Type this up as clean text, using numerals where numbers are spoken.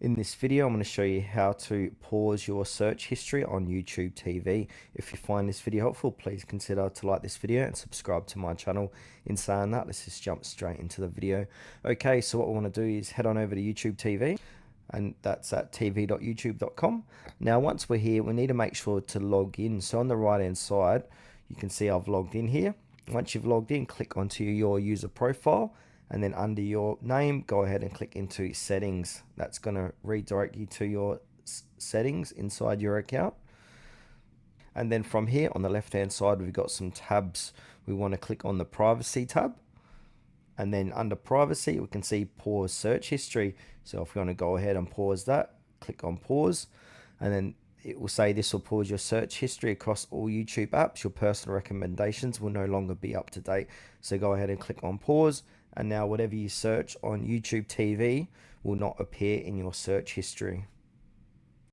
In this video, I'm going to show you how to pause your search history on YouTube TV. If you find this video helpful, please consider to like this video and subscribe to my channel. In saying that, let's just jump straight into the video. Okay, so what we want to do is head on over to YouTube TV, and that's at tv.youtube.com. Now, once we're here, we need to make sure to log in. So on the right hand side, you can see I've logged in here. Once you've logged in, click onto your user profile, and then under your name, go ahead and click into settings. That's going to redirect you to your settings inside your account. And then from here on the left hand side, we've got some tabs. We want to click on the privacy tab, and then under privacy we can see pause search history. So if you want to go ahead and pause that, click on pause, and then it will say this will pause your search history across all YouTube apps. Your personal recommendations will no longer be up to date. So go ahead and click on pause, and now whatever you search on YouTube TV will not appear in your search history.